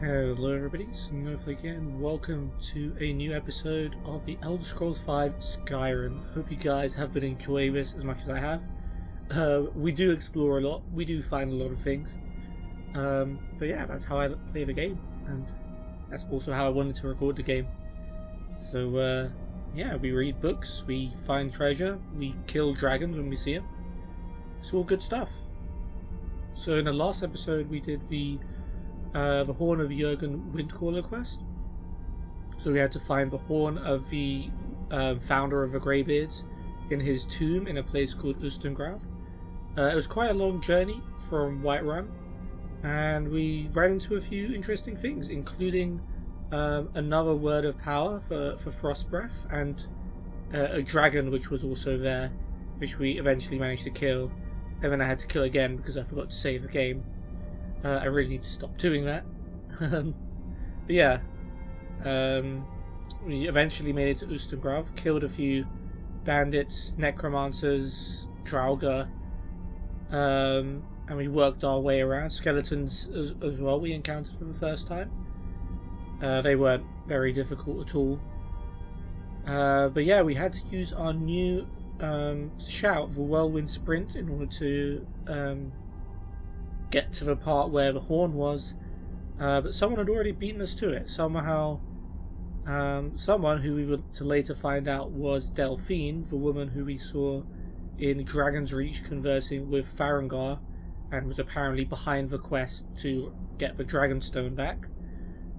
Hello everybody, Snowflake here, and welcome to a new episode of the Elder Scrolls V Skyrim. Hope you guys have been enjoying this as much as I have. We do explore a lot, we do find a lot of things. But yeah, that's how I play the game, and that's also how I wanted to record the game. So yeah, we read books, we find treasure, we kill dragons when we see them. It's all good stuff. So in the last episode we did the Horn of Jurgen Windcaller quest. So we had to find the horn of the founder of the Greybeards in his tomb in a place called Ustengrav. It was quite a long journey from Whiterun, and we ran into a few interesting things, including another word of power for Frostbreath, and a dragon which was also there, which we eventually managed to kill. And then I had to kill again because I forgot to save the game. I really need to stop doing that. But yeah, we eventually made it to Ustengrav, killed a few bandits, necromancers, Draugr, and we worked our way around. Skeletons as well we encountered for the first time. They weren't very difficult at all. But yeah, we had to use our new shout, the Whirlwind Sprint, in order to get to the part where the horn was, but someone had already beaten us to it. Somehow, someone who we were to later find out was Delphine, the woman who we saw in Dragon's Reach conversing with Farengar, and was apparently behind the quest to get the Dragonstone back,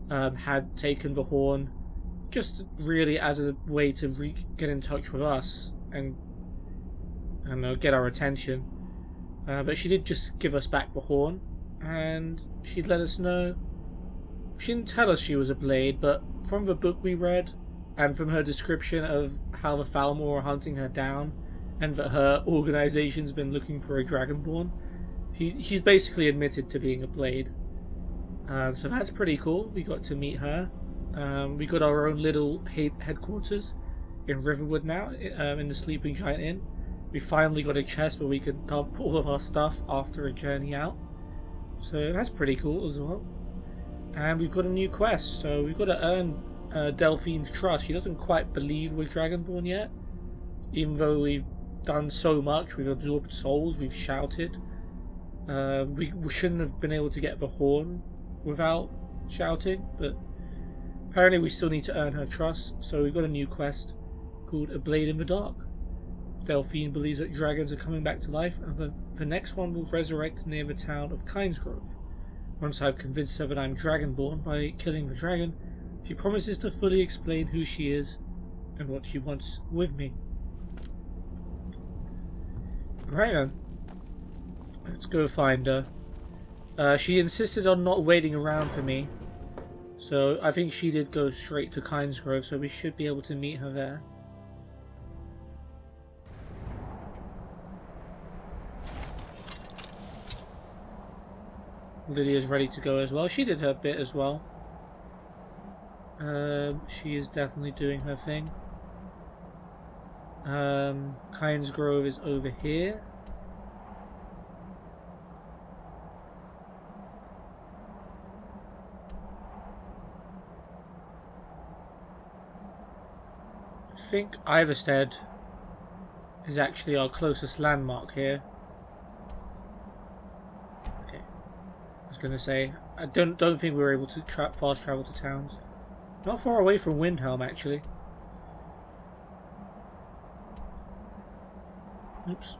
had taken the horn just really as a way to get in touch with us and get our attention. But she did just give us back the horn, and she'd let us know. She didn't tell us she was a blade, but from the book we read, and from her description of how the Falmor are hunting her down, and that her organization's been looking for a Dragonborn, she's basically admitted to being a blade. So that's pretty cool. We got to meet her. We got our own little headquarters in Riverwood now, in the Sleeping Giant Inn. We finally got a chest where we could dump all of our stuff after a journey out. So that's pretty cool as well. And we've got a new quest, so we've got to earn Delphine's trust. She doesn't quite believe we're Dragonborn yet. Even though we've done so much, we've absorbed souls, we've shouted. We shouldn't have been able to get the horn without shouting, but apparently we still need to earn her trust. So we've got a new quest called A Blade in the Dark. Delphine believes that dragons are coming back to life, and the next one will resurrect near the town of Kynesgrove. Once I've convinced her that I'm Dragonborn by killing the dragon, she promises to fully explain who she is and what she wants with me. Right then, let's go find her. She insisted on not waiting around for me, so I think she did go straight to Kynesgrove, so we should be able to meet her there. Lydia's ready to go as well. She did her bit as well. She is definitely doing her thing. Kynesgrove is over here. I think Iverstead is actually our closest landmark here. Gonna say, I don't think we were able to fast travel to towns. Not far away from Windhelm, actually. Oops.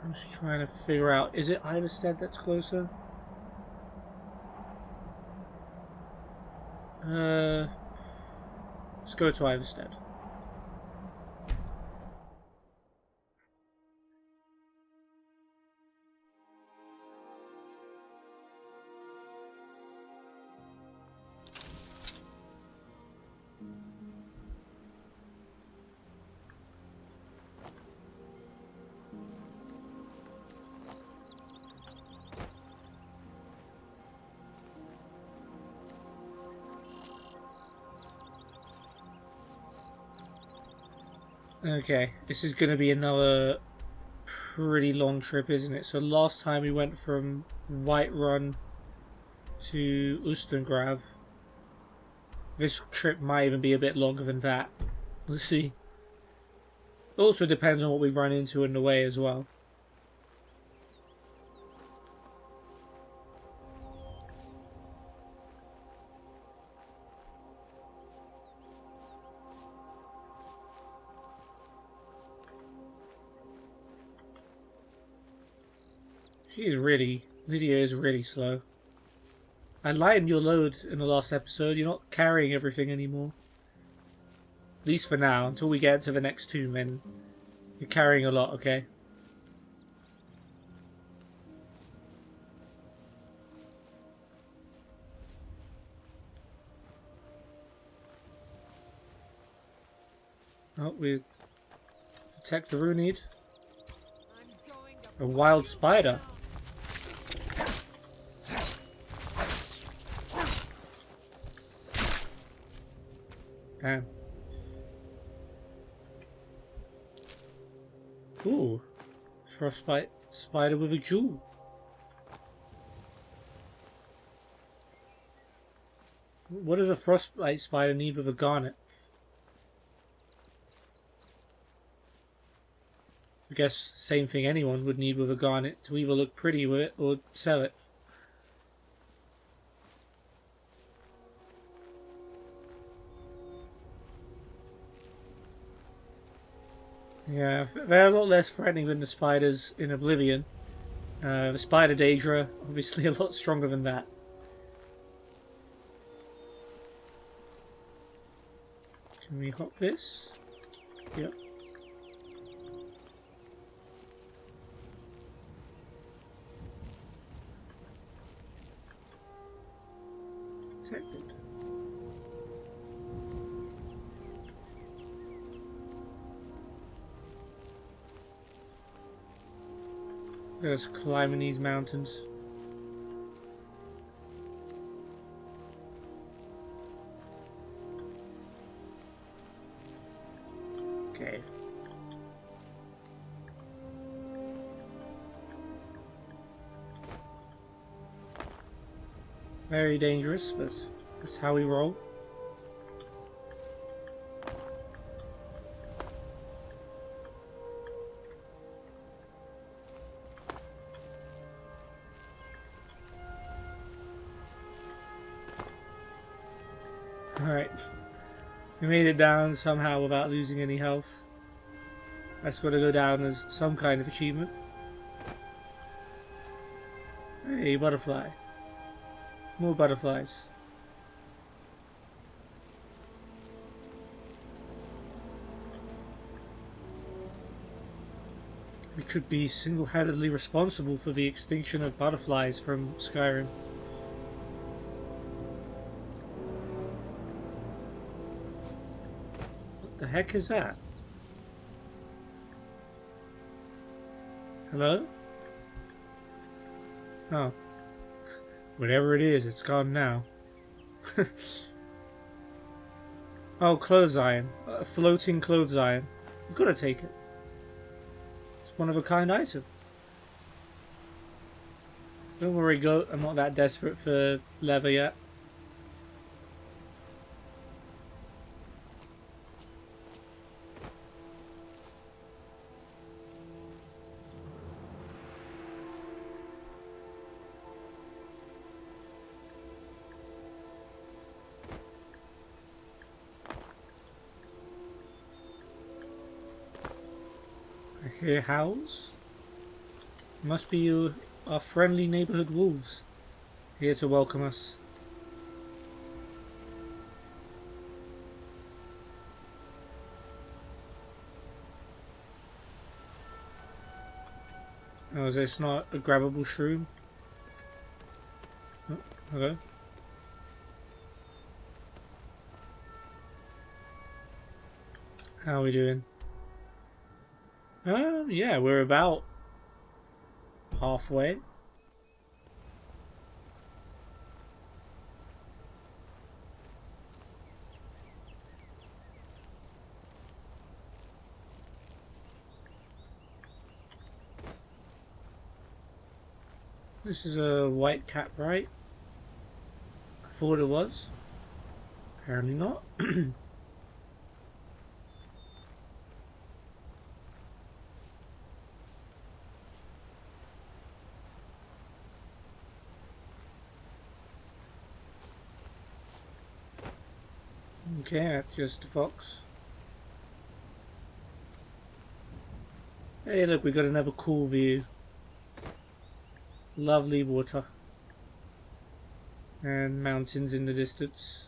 I'm just trying to figure out, is it Iverstead that's closer? Let's go to Iverstead. Okay, this is going to be another pretty long trip, isn't it? So last time we went from Whiterun to Ustengrav. This trip might even be a bit longer than that. Let's see. Also depends on what we run into in the way as well. Lydia is really slow. I lightened your load in the last episode. You're not carrying everything anymore. At least for now, until we get to the next tomb, and you're carrying a lot, okay? Oh, we detect the Runid. A wild spider. Damn. Ooh. Frostbite spider with a jewel. What does a frostbite spider need with a garnet? I guess same thing anyone would need with a garnet, to either look pretty with it or sell it. Yeah, they're a lot less threatening than the spiders in Oblivion. The spider Daedra, obviously a lot stronger than that. Can we hop this? Yep. Detected. Let's climb in these mountains. Okay. Very dangerous, but that's how we roll. Alright. We made it down somehow without losing any health. That's got to go down as some kind of achievement. Hey, butterfly. More butterflies. We could be single-handedly responsible for the extinction of butterflies from Skyrim. What the heck is that? Hello? Oh. Whatever it is, it's gone now. Oh, clothes iron. A floating clothes iron. We've got to take it. It's one of a kind item. Don't worry, goat. I'm not that desperate for leather yet. I hear howls. Must be you, our friendly neighborhood wolves, here to welcome us. Oh, is this not a grabbable shroom? Oh, hello. How are we doing? Yeah, we're about halfway. This is a white cap, right? thought it was. Apparently not. Okay, that's just a fox. Hey, look, we got another cool view. Lovely water. And mountains in the distance.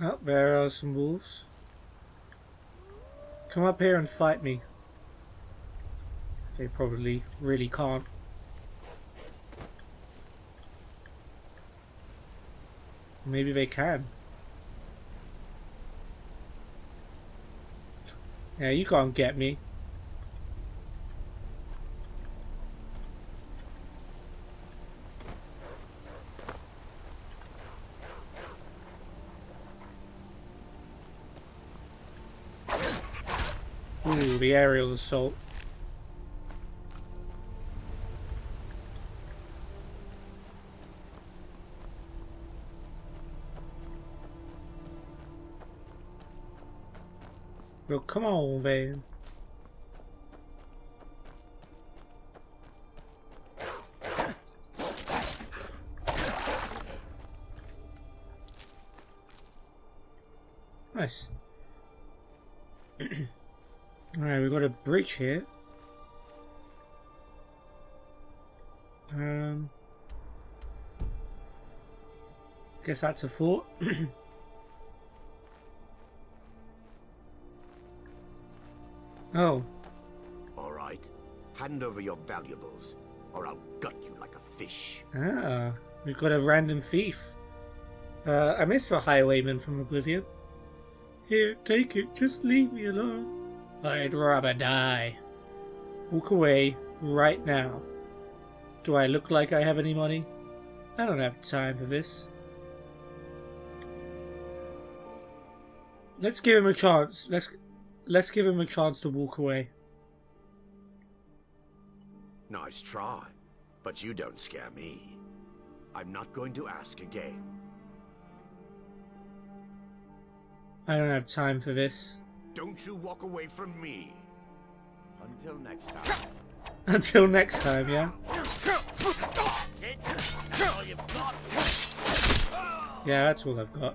Oh, there are some wolves. Come up here and fight me. They probably really can't. Maybe they can. Yeah, you can't get me. Ooh, the aerial assault. Well, come on, man. Nice. Alright, we've got a bridge here. Guess that's a fort. Oh. Alright. Hand over your valuables, or I'll gut you like a fish. Ah, we've got a random thief. I missed the highwayman from Oblivion. Here, take it. Just leave me alone. I'd rather die. Walk away right now. Do I look like I have any money? I don't have time for this. Let's give him a chance. Let's give him a chance to walk away. Nice try, but you don't scare me. I'm not going to ask again. I don't have time for this. Don't you walk away from me. Until next time. Until next time, yeah? That's it. That's all you've got. Yeah, that's all I've got.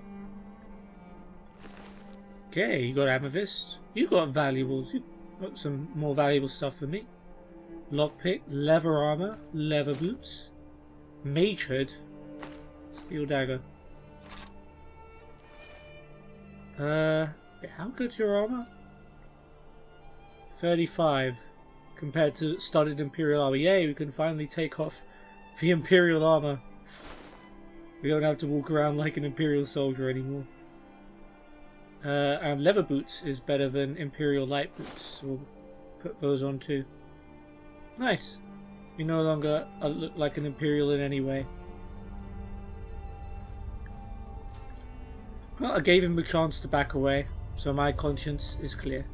Okay, you got amethyst. You got valuables. You got some more valuable stuff for me. Lockpick, leather armor, leather boots, mage hood, steel dagger. How good's your armor? 35 compared to studded imperial armor. Yay, we can finally take off the imperial armor. We don't have to walk around like an imperial soldier anymore. And leather boots is better than imperial light boots, so we'll put those on too. Nice. We no longer look like an imperial in any way. Well, I gave him a chance to back away, so my conscience is clear.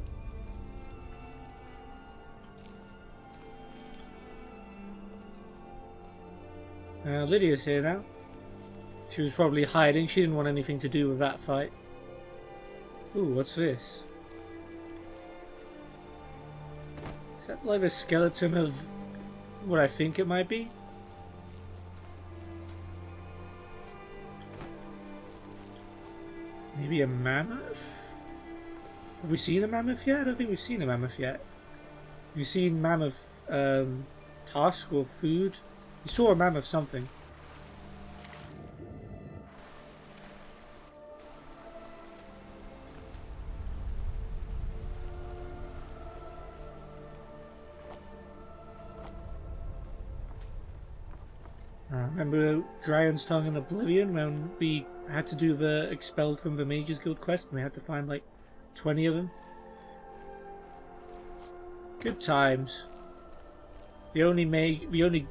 Lydia's here now. She was probably hiding. She didn't want anything to do with that fight. Ooh, what's this? Is that like a skeleton of what I think it might be? Maybe a mammoth? Have we seen a mammoth yet? I don't think we've seen a mammoth yet. Have you seen mammoth tusk or food? You saw a mammoth something. Remember Dragon's Tongue in Oblivion when we had to do the Expelled from the Mages Guild quest and we had to find like 20 of them? Good times. The only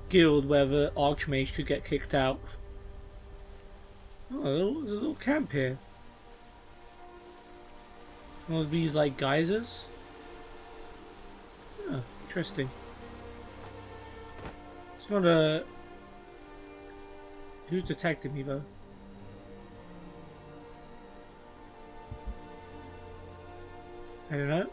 guild where the Archmage could get kicked out. Oh, there's a little camp here. One of these like geysers. Oh, interesting. It's not a... Who's detecting me though? I don't know.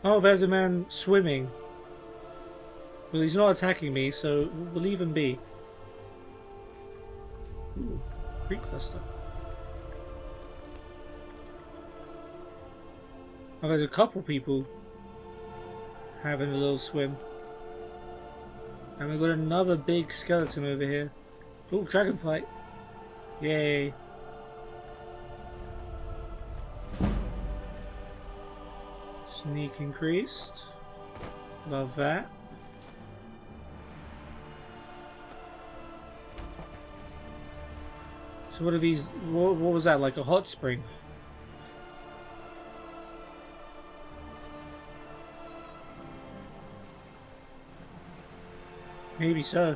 Oh, there's a man swimming. Well, he's not attacking me, so we'll leave him be. Ooh, creek cluster. Oh, there's a couple people having a little swim. And we've got another big skeleton over here. Oh, dragonfly. Yay. Sneak increased. Love that. So what are these? What was that? Like a hot spring? Maybe so.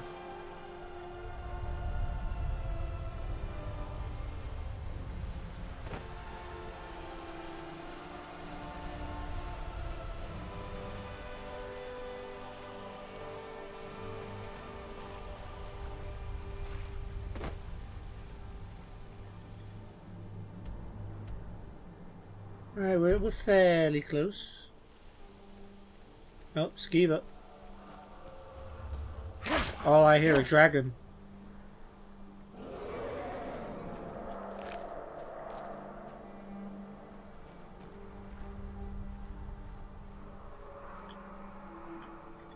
Right, we're fairly close. Oh, Skiva. Oh, I hear a dragon.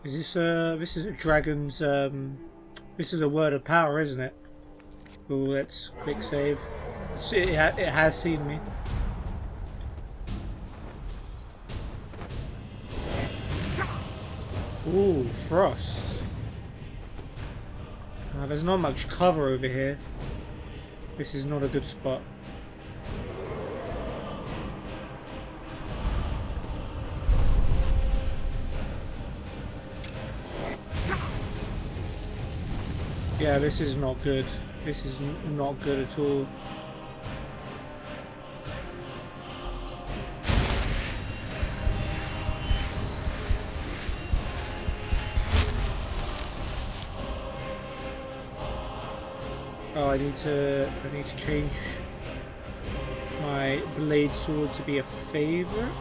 Is this is a dragon's this is a word of power, isn't it? Oh, let's quick save. It has seen me. Ooh, frost. There's not much cover over here. This is not a good spot. Yeah, this is not good. This is not good at all. Oh, I need to change my blade sword to be a favorite.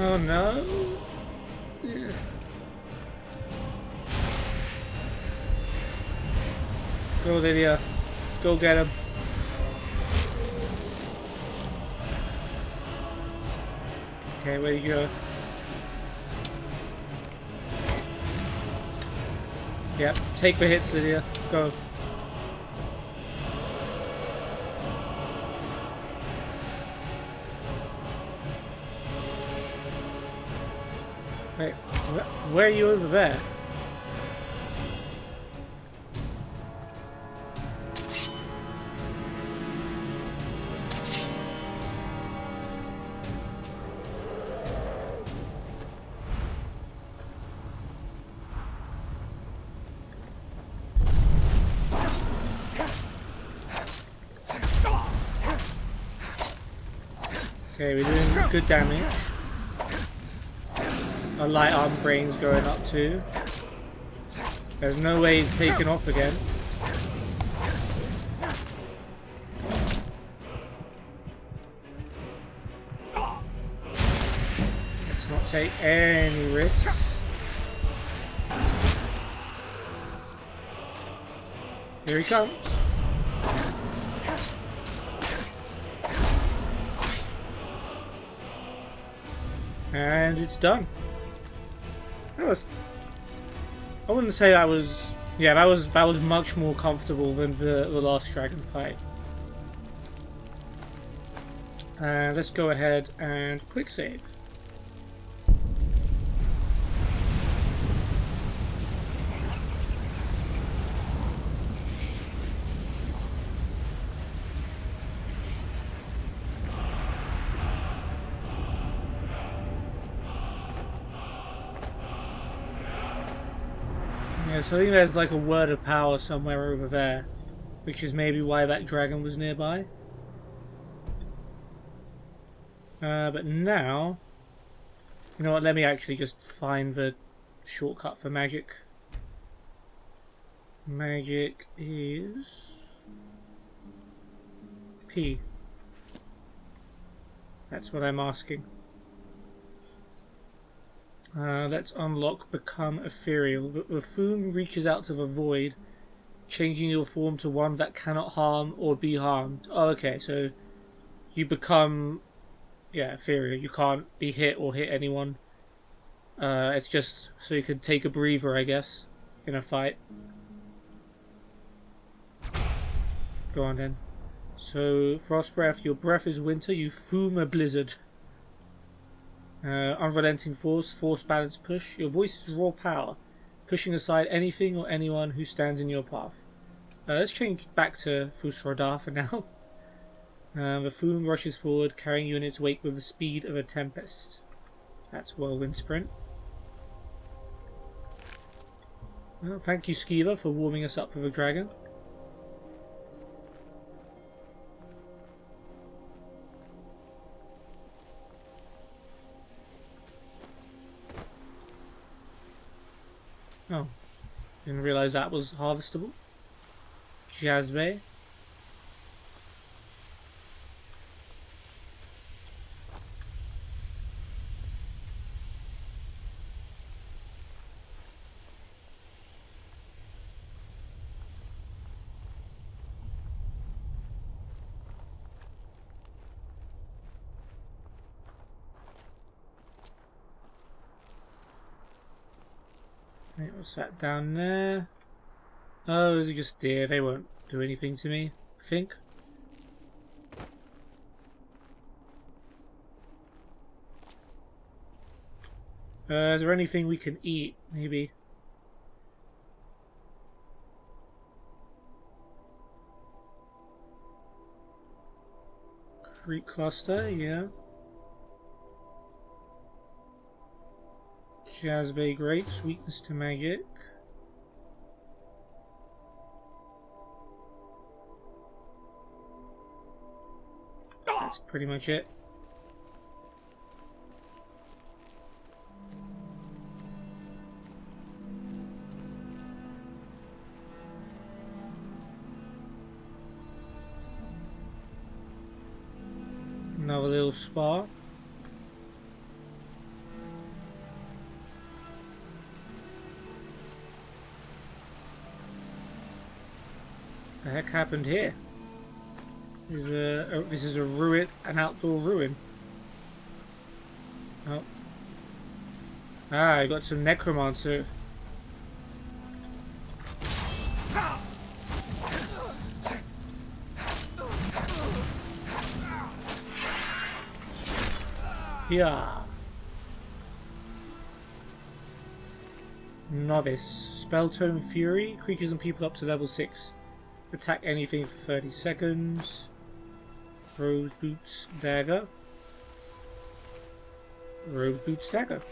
Oh no! Yeah. Go, Lydia. Go get him. Okay, where you go? Yep, take the hits, Lydia. Go. Wait, where are you over there? Okay, we're doing good damage. Our light arm brain's going up too. There's no way he's taken off again. Let's not take any risks. Here he comes. And it's done. I wouldn't say that was Yeah, that was much more comfortable than the last dragon fight. Let's go ahead and quick save. Yeah, so I think there's like a word of power somewhere over there, which is maybe why that dragon was nearby. But now, you know what, let me actually just find the shortcut for magic. Magic is P. That's what I'm asking. Let's unlock Become Ethereal. The buffoon reaches out to the void, changing your form to one that cannot harm or be harmed. Oh, okay, so you become, yeah, ethereal. You can't be hit or hit anyone. It's just so you can take a breather, I guess, in a fight. Go on then. So, Frost Breath, your breath is winter, you fume a blizzard. Unrelenting force, force balance push. Your voice is raw power, pushing aside anything or anyone who stands in your path. Let's change back to Fusrodar for now. The Foom rushes forward, carrying you in its wake with the speed of a tempest. That's Whirlwind Sprint. Well, thank you, Skiva, for warming us up for the dragon. Oh, didn't realise that was harvestable. Jazbe. Right, what's that down there? Oh, those are just deer. They won't do anything to me, I think. Is there anything we can eat? Maybe. Fruit cluster, yeah. Jazbe grape, sweetness to magic. That's pretty much it. Another little spa. The heck happened here? This is a ruin, an outdoor ruin. Oh. Ah, I got some necromancer. Yeah. Novice. Spell Tome Fury. Creatures and people up to level 6. Attack anything for 30 seconds. Rose Boots Dagger. Rose Boots Dagger.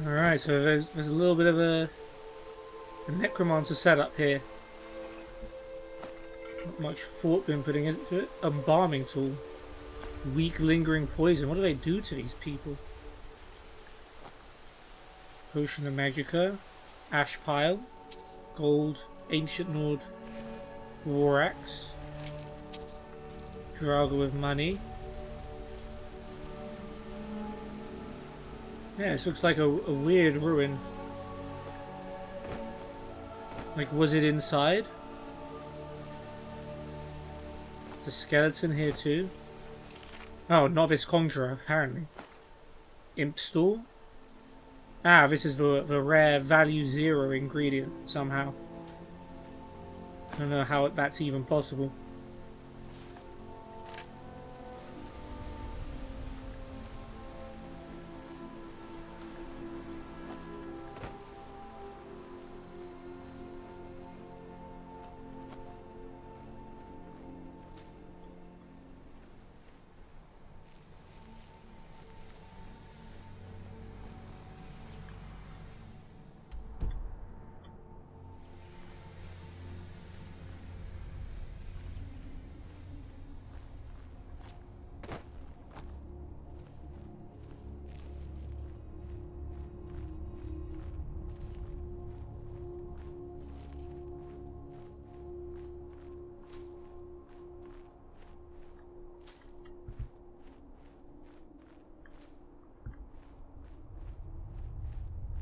Alright, so there's a little bit of a necromancer setup here. Not much thought been putting into it. Embalming tool. Weak lingering poison. What do they do to these people? Potion of Magica. Ash Pile. Gold. Ancient Nord. War Axe. Draga with money. Yeah, this looks like a weird ruin. Like, was it inside? There's a skeleton here too. Oh, novice conjurer, apparently. Imp store? Ah, this is the rare value 0 ingredient, somehow. I don't know how that's even possible.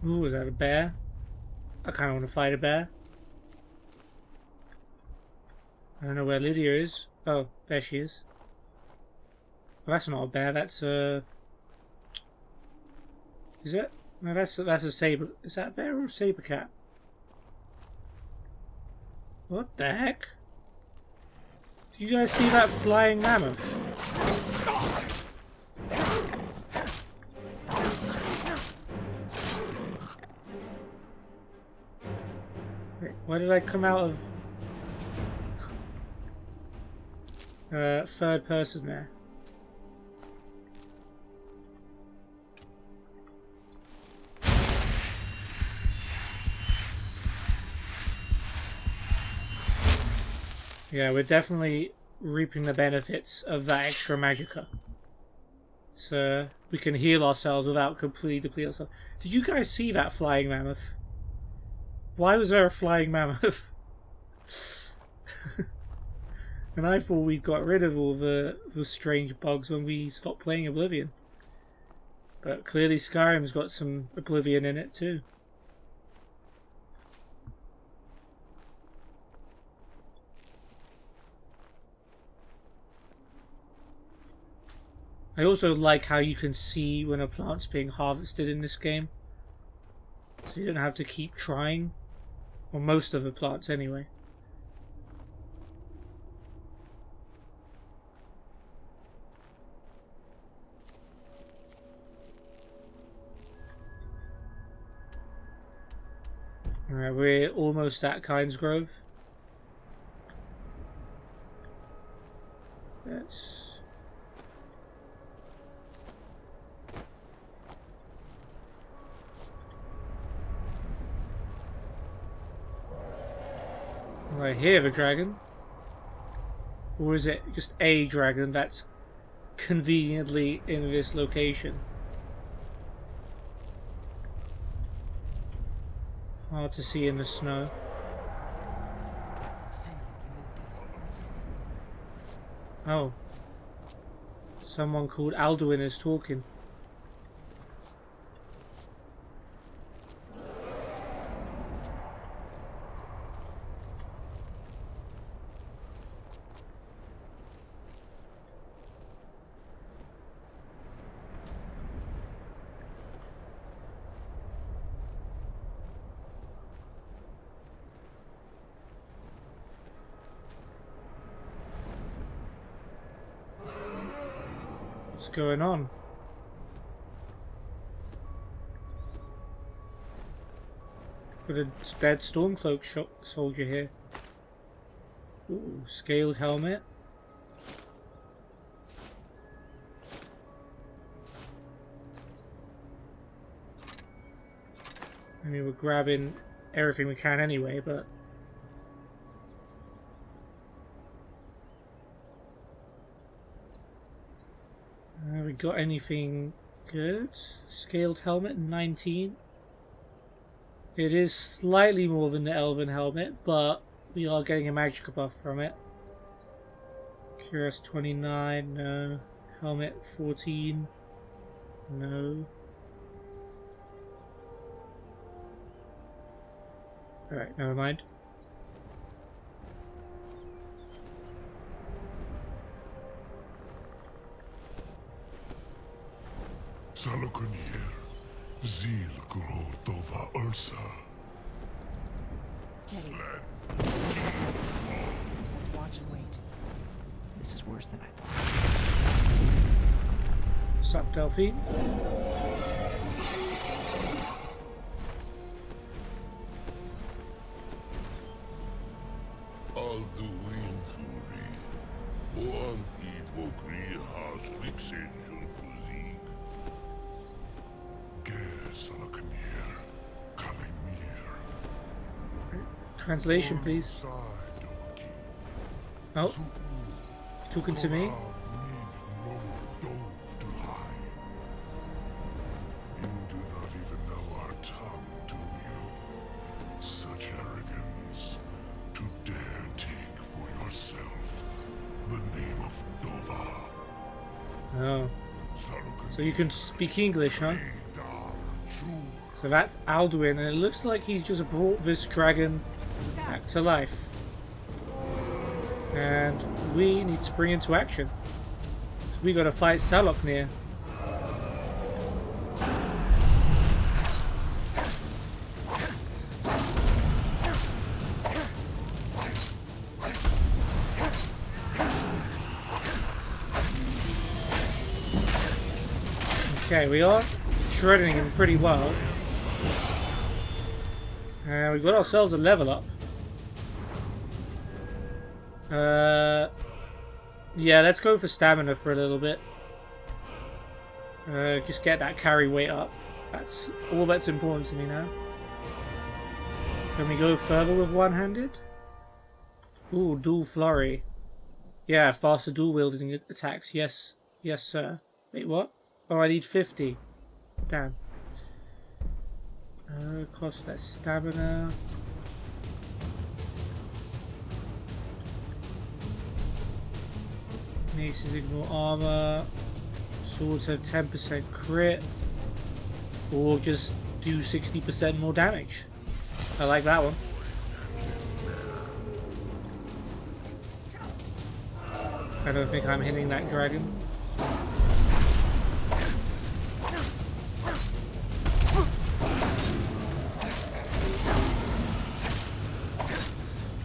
Ooh, is that a bear? I kind of want to fight a bear. I don't know where Lydia is. Oh, there she is. Well, that's not a bear. That's a. Is it? No, that's a saber. Is that a bear or a saber cat? What the heck? Do you guys see that flying mammoth? Wait, why did I come out of third person there? Yeah, we're definitely reaping the benefits of that extra magicka. So we can heal ourselves without completely depleting ourselves. Did you guys see that flying mammoth? Why was there a flying mammoth? And I thought we'd got rid of all the strange bugs when we stopped playing Oblivion. But clearly Skyrim's got some Oblivion in it too. I also like how you can see when a plant's being harvested in this game. So you don't have to keep trying. Or most of the plants anyway. Alright, we're almost at Kynes Grove. That's... I hear the dragon. Or is it just a dragon that's conveniently in this location? Hard to see in the snow. Oh. Someone called Alduin is talking. What's going on? Got a dead Stormcloak soldier here. Ooh, scaled helmet. I mean, we're grabbing everything we can anyway, but... we got anything good? Scaled helmet, 19. It is slightly more than the Elven helmet, but we are getting a magic buff from it. Curious 29, no. Helmet 14, no. Alright, never mind. Sahloknir, Zil Grotova Ursa. Steady. What's happening? Let's watch and wait. This is worse than I thought. Sup, Delphine? Alduin Thuri, Oantid Vokri Has Vixenjun Kuzik. Ger Sahloknir, Kalimir. Translation, please. Oh, talking to me? You do not even know our tongue, do you? Such arrogance to dare take for yourself the name of Dova. Oh, so you can speak English, huh? So that's Alduin, and it looks like he's just brought this dragon back to life. And we need to spring into action. So we gotta fight Sahloknir. Okay, we are shredding him pretty well. We've got ourselves a level up. Yeah, let's go for stamina for a little bit. Just get that carry weight up. That's all that's important to me now. Can we go further with one-handed? Ooh, dual flurry. Yeah, faster dual wielding attacks. Yes, yes, sir. Wait, what? Oh, I need 50. Damn. Cost less stamina. Maces ignore armor. Swords have 10% crit. Or just do 60% more damage. I like that one. I don't think I'm hitting that dragon.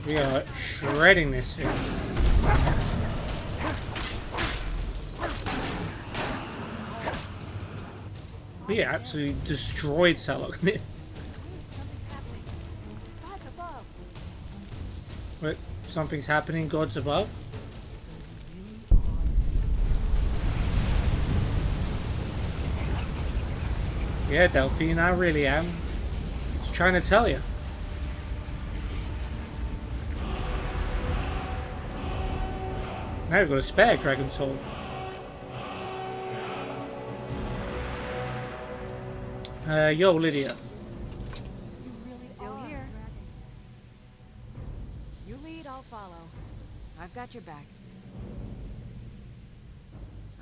We are shredding this thing. We absolutely destroyed Sahloknir. Wait, something's happening, gods above? Yeah, Delphine, I really am. Just trying to tell you. Now we've got a spare Dragon Soul. Yo, Lydia. Still here. You lead, I'll follow. I've got your back.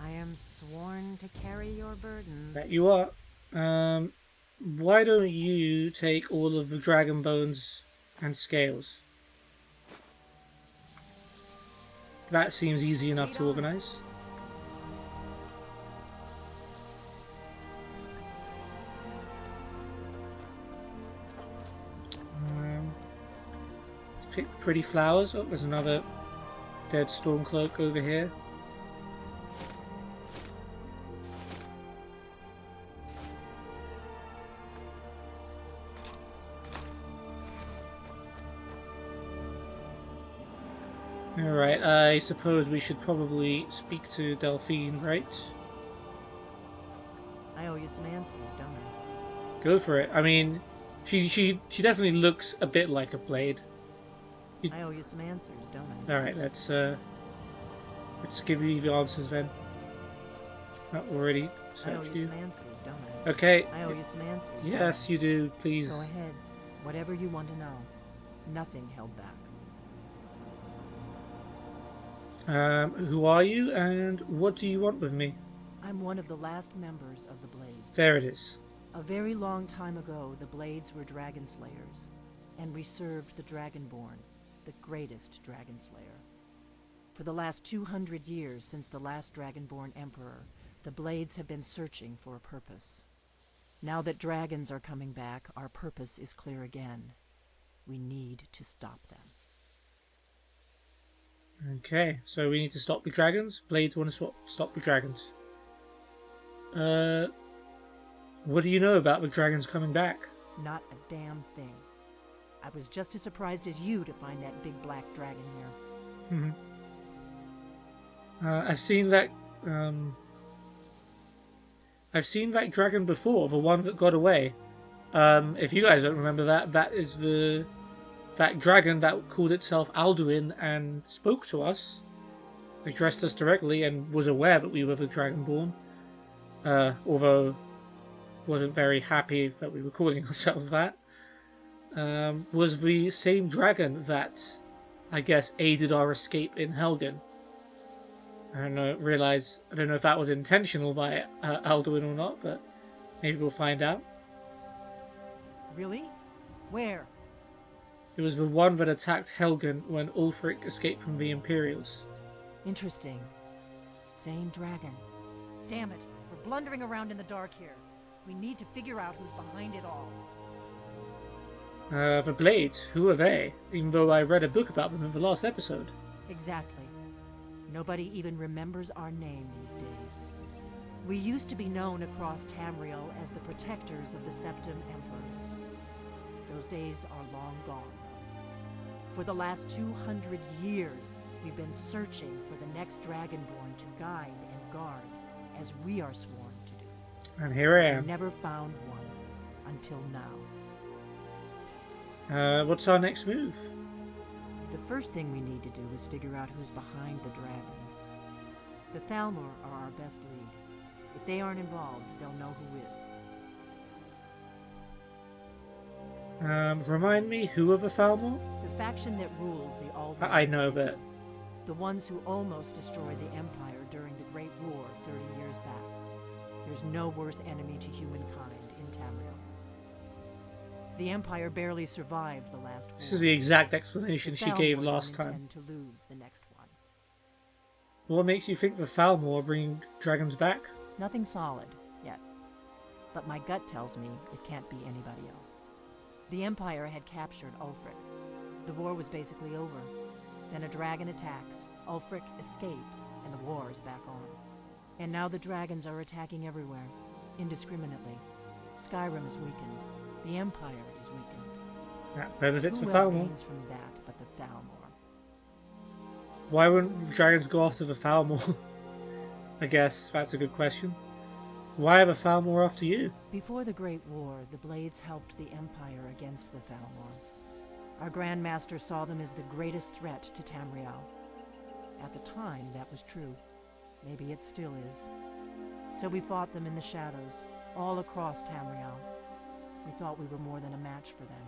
I am sworn to carry your burdens. Bet you are. Why don't you take all of the dragon bones and scales? That seems easy enough to organize. Let's pick pretty flowers. Oh, there's another dead Stormcloak over here. Alright, I suppose we should probably speak to Delphine, right? I owe you some answers, don't I? Go for it. I mean, she definitely looks a bit like a blade. I owe you some answers, don't I? Alright, let's give you the answers then. Not already I owe searched you you. some answers, don't I? Okay. I owe you some answers. don't Yes, I? you do. Please. Go ahead. Whatever you want to know. Nothing held back. Who are you, and what do you want with me? I'm one of the last members of the Blades. There it is. A very long time ago, the Blades were dragon slayers, and we served the Dragonborn, the greatest dragon slayer. For the last 200 years since the last Dragonborn Emperor, The Blades have been searching for a purpose. Now that dragons are coming back, our purpose is clear again. We need to stop them. Okay, so we need to stop the dragons. Blades want to stop the dragons. What do you know about the dragons coming back? Not a damn thing. I was just as surprised as you to find that big black dragon here. I've seen that. I've seen that dragon before, the one that got away. If you guys don't remember that, that is that dragon that called itself Alduin and spoke to us, addressed us directly, and was aware that we were the Dragonborn. Although wasn't very happy that we were calling ourselves that. Was the same dragon that, I guess, aided our escape in Helgen. I don't know if that was intentional by Alduin or not, but maybe we'll find out. Really? Where? It was the one that attacked Helgen when Ulfric escaped from the Imperials. Interesting. Same dragon. Damn it, we're blundering around in the dark here. We need to figure out who's behind it all. The Blades, who are they? Even though I read a book about them in the last episode. Exactly. Nobody even remembers our name these days. We used to be known across Tamriel as the protectors of the Septim Emperors. Those days are long gone. For the last 200 years, we've been searching for the next Dragonborn to guide and guard, as we are sworn to do. And here I We am. never found one, until now. What's our next move? The first thing we need to do is figure out who's behind the dragons. The Thalmor are our best lead. If they aren't involved, they'll know who is. Remind me, who are the Thalmor? The faction that rules the Alden. I know, but... The ones who almost destroyed the Empire during the Great War 30 years back. There's no worse enemy to humankind in Tamriel. The Empire barely survived the last war. This is the exact explanation she gave Thalmor last don't time. intend to lose the next one. What makes you think the Thalmor are bringing dragons back? Nothing solid, yet. But my gut tells me it can't be anybody else. The Empire had captured Ulfric. The war was basically over. Then a dragon attacks, Ulfric escapes, and the war is back on. And now the dragons are attacking everywhere, indiscriminately. Skyrim is weakened. The Empire is weakened. That benefits the Who else Thalmor. gains from that but the Thalmor? Why wouldn't the dragons go after the Thalmor? I guess that's a good question. Why are the Thalmor after you? Before the Great War, the Blades helped the Empire against the Thalmor. Our Grand Master saw them as the greatest threat to Tamriel. At the time, that was true. Maybe it still is. So we fought them in the shadows, all across Tamriel. We thought we were more than a match for them.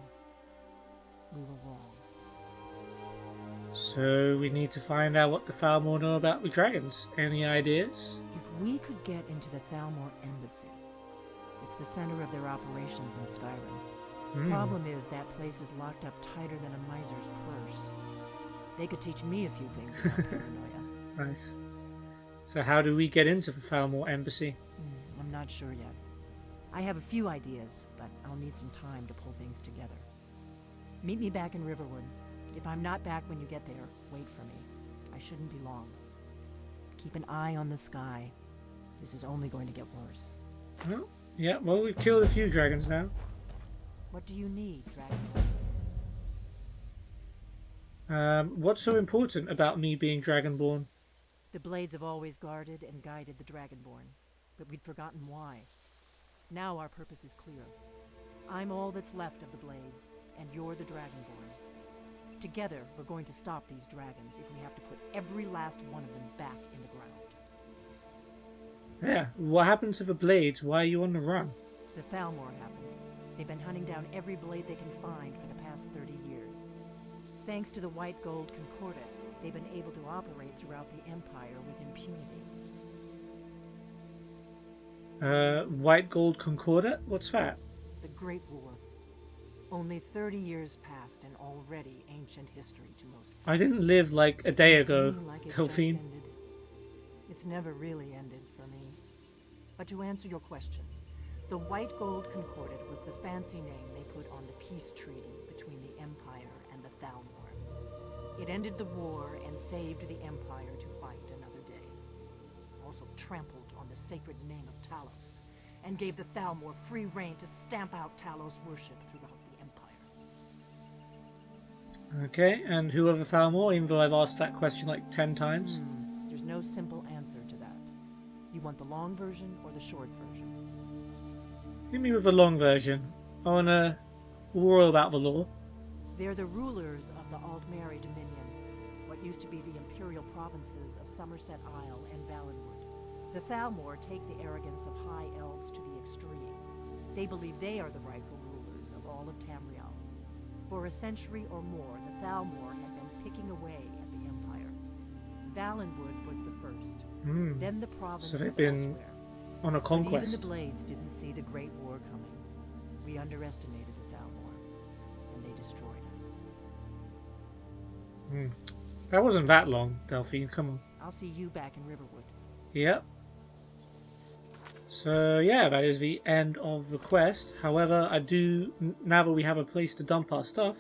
We were wrong. So we need to find out what the Thalmor know about the dragons. Any ideas? If we could get into the Thalmor embassy, it's the center of their operations in Skyrim. Problem is, that place is locked up tighter than a miser's purse. They could teach me a few things about paranoia. Nice. So how do we get into the Thalmor embassy? I'm not sure yet. I have a few ideas, but I'll need some time to pull things together. Meet me back in Riverwood. If I'm not back when you get there, wait for me. I shouldn't be long. Keep an eye on the sky. This is only going to get worse. Well, yeah, well, we've killed a few dragons now. What do you need, Dragonborn? What's so important about me being Dragonborn? The Blades have always guarded and guided the Dragonborn, but we'd forgotten why. Now our purpose is clear. I'm all that's left of the Blades, and you're the Dragonborn. Together, we're going to stop these dragons if we have to put every last one of them back in the ground. Yeah, what happened to the Blades? Why are you on the run? The Thalmor happened. They've been hunting down every blade they can find for the past 30 years. Thanks to the White Gold Concordat, they've been able to operate throughout the Empire with impunity. White Gold Concordat? What's that? The Great War. Only 30 years passed and already ancient history to most people. I didn't live like a day ago, To me, like it just Delphine. ended. It's never really ended for me. But to answer your question, the White Gold Concordat was the fancy name they put on the peace treaty between the Empire and the Thalmor. It ended the war and saved the Empire to fight another day. Also trampled on the sacred name of Talos, and gave the Thalmor free rein to stamp out Talos worship throughout the Empire. Okay, and who are the Thalmor, even though I've asked that question like 10 times? There's no simple answer to that. You want the long version or the short version? Hit me with the long version. I want to roar about the lore. They're the rulers of the Altmeri Dominion, what used to be the imperial provinces of Somerset Isle and Valenwood. The Thalmor take the arrogance of high elves to the extreme. They believe they are the rightful rulers of all of Tamriel. For a century or more, the Thalmor had been picking away at the Empire. Valenwood was the first, then the province So they've of been elsewhere. on a But conquest. even the Blades didn't see the Great War coming. We underestimated the Thalmor, and they destroyed us. That wasn't that long, Delphine. Come on. I'll see you back in Riverwood. Yep. So yeah, that is the end of the quest. However, I do, now that we have a place to dump our stuff,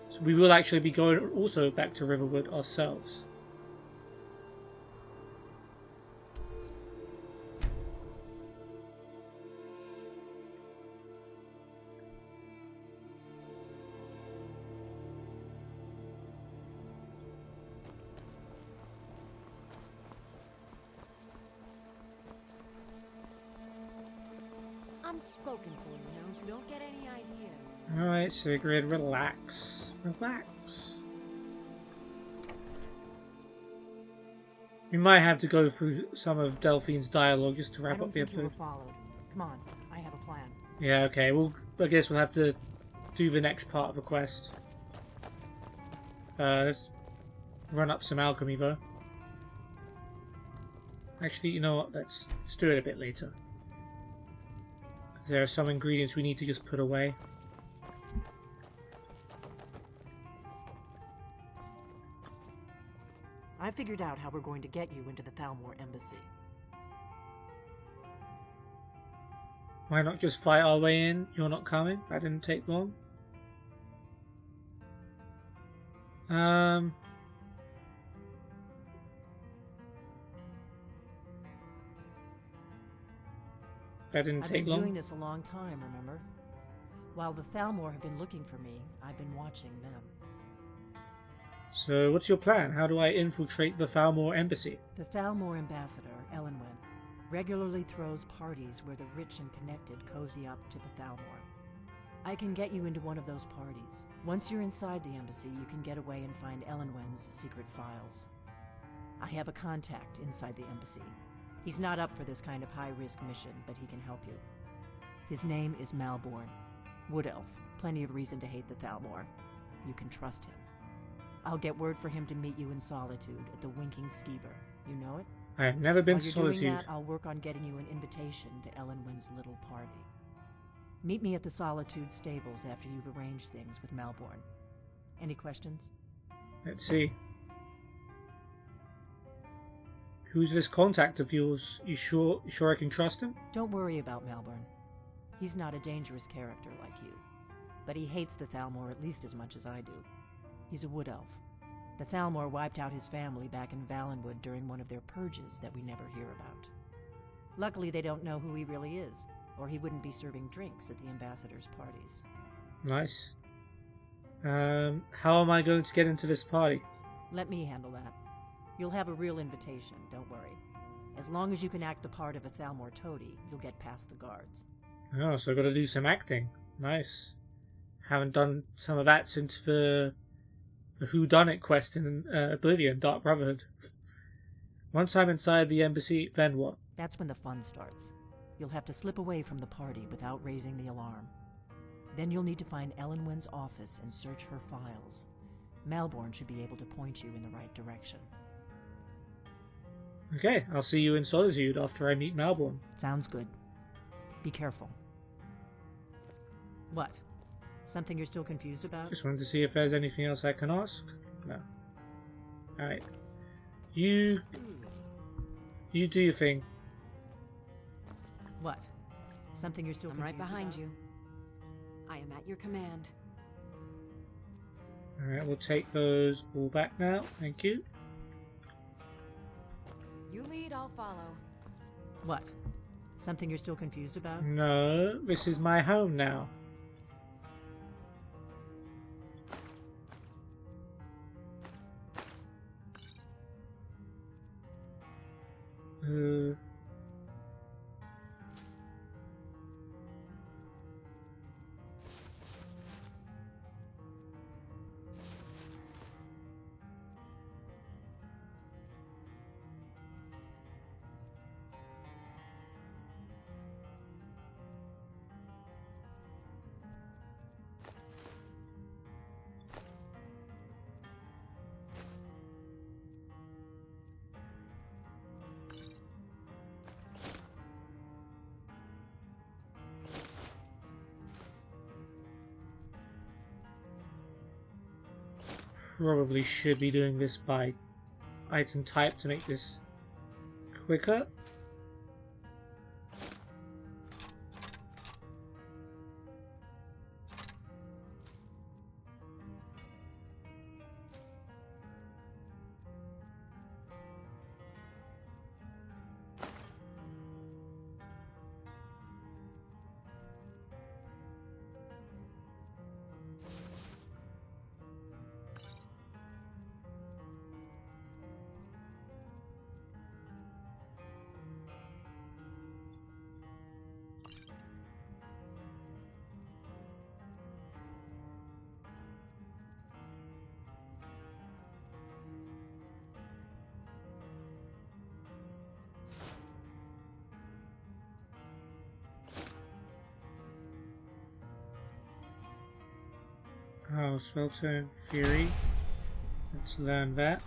so we will actually be going also back to Riverwood ourselves. I'm spoken for, you know, so don't get any ideas. Alright, Sigrid, relax. Relax. We might have to go through some of Delphine's dialogue just to I wrap don't up the think you were episode. followed. Come on, I have a plan. Yeah, okay. Well, I guess we'll have to do the next part of the quest. Let's run up some alchemy, though. Actually, you know what? Let's do it a bit later. There are some ingredients we need to just put away. I figured out how we're going to get you into the Thalmor embassy. Why not just fight our way in? You're not coming? That didn't take long. That didn't I've take been long. doing this a long time, remember? While the Thalmor have been looking for me, I've been watching them. So, what's your plan? How do I infiltrate the Thalmor embassy? The Thalmor ambassador, Elenwen, regularly throws parties where the rich and connected cozy up to the Thalmor. I can get you into one of those parties. Once you're inside the embassy, you can get away and find Elenwen's secret files. I have a contact inside the embassy. He's not up for this kind of high-risk mission, but he can help you. His name is Malborn. Wood Elf. Plenty of reason to hate the Thalmor. You can trust him. I'll get word for him to meet you in Solitude at the Winking Skeever. You know it? I have never been While to you're Solitude. doing that, I'll work on getting you an invitation to Elenwen's little party. Meet me at the Solitude stables after you've arranged things with Malborn. Any questions? Let's see. Who's this contact of yours? You sure I can trust him? Don't worry about Malborn. He's not a dangerous character like you. But he hates the Thalmor at least as much as I do. He's a wood elf. The Thalmor wiped out his family back in Valenwood during one of their purges that we never hear about. Luckily, they don't know who he really is, or he wouldn't be serving drinks at the ambassador's parties. Nice. How am I going to get into this party? Let me handle that. You'll have a real invitation, don't worry. As long as you can act the part of a Thalmor toady, you'll get past the guards. Oh, so I've got to do some acting. Nice. Haven't done some of that since the whodunit quest in Oblivion, Dark Brotherhood. Once I'm inside the embassy, then what? That's when the fun starts. You'll have to slip away from the party without raising the alarm. Then you'll need to find Elenwen's office and search her files. Malborn should be able to point you in the right direction. Okay, I'll see you in Solitude after I meet Malborn. Sounds good. Be careful. What? Something you're still confused about? Just wanted to see if there's anything else I can ask. No. Alright. You do your thing. What? Something you're still I'm right confused behind about? you. I am at your command. Alright, we'll take those all back now. Thank you. You lead, I'll follow. What? Something you're still confused about? No, this is my home now. Uh... Probably should be doing this by item type to make this quicker. Oh, Swelter and Fury. Let's learn that.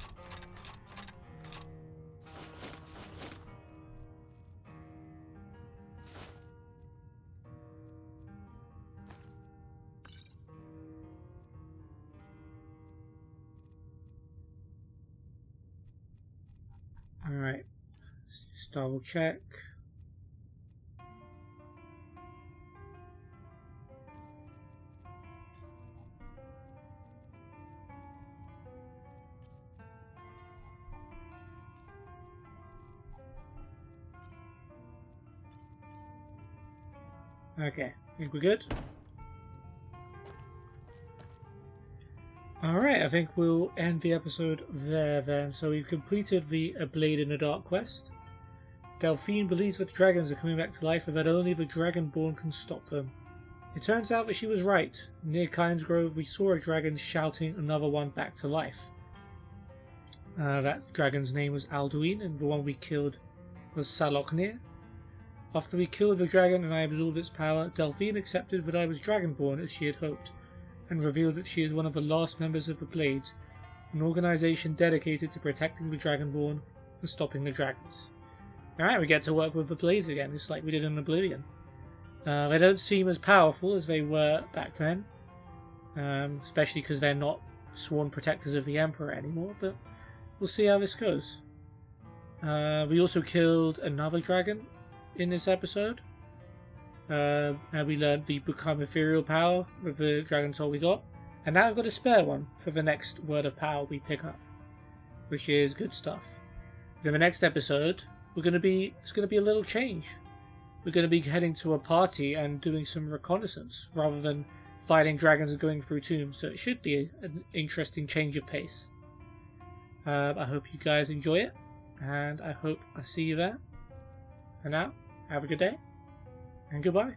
Alright, just double check. Okay, I think we're good. Alright, I think we'll end the episode there then. So we've completed the A Blade in the Dark quest. Delphine believes that dragons are coming back to life and that only the Dragonborn can stop them. It turns out that she was right. Near Kyne's Grove we saw a dragon shouting another one back to life. That dragon's name was Alduin, and the one we killed was Sahloknir. After we killed the dragon and I absorbed its power, Delphine accepted that I was Dragonborn as she had hoped, and revealed that she is one of the last members of the Blades, an organization dedicated to protecting the Dragonborn and stopping the dragons. Alright, we get to work with the Blades again, just like we did in Oblivion. They don't seem as powerful as they were back then, especially because they're not sworn protectors of the Emperor anymore, but we'll see how this goes. We also killed another dragon in this episode, and we learned the Become Ethereal power with the dragon soul we got, and now I've got a spare one for the next word of power we pick up, which is good stuff. In the next episode, it's going to be a little change. We're going to be heading to a party and doing some reconnaissance rather than fighting dragons and going through tombs, so it should be an interesting change of pace. I hope you guys enjoy it, and I hope I see you there. For now, have a good day, and goodbye.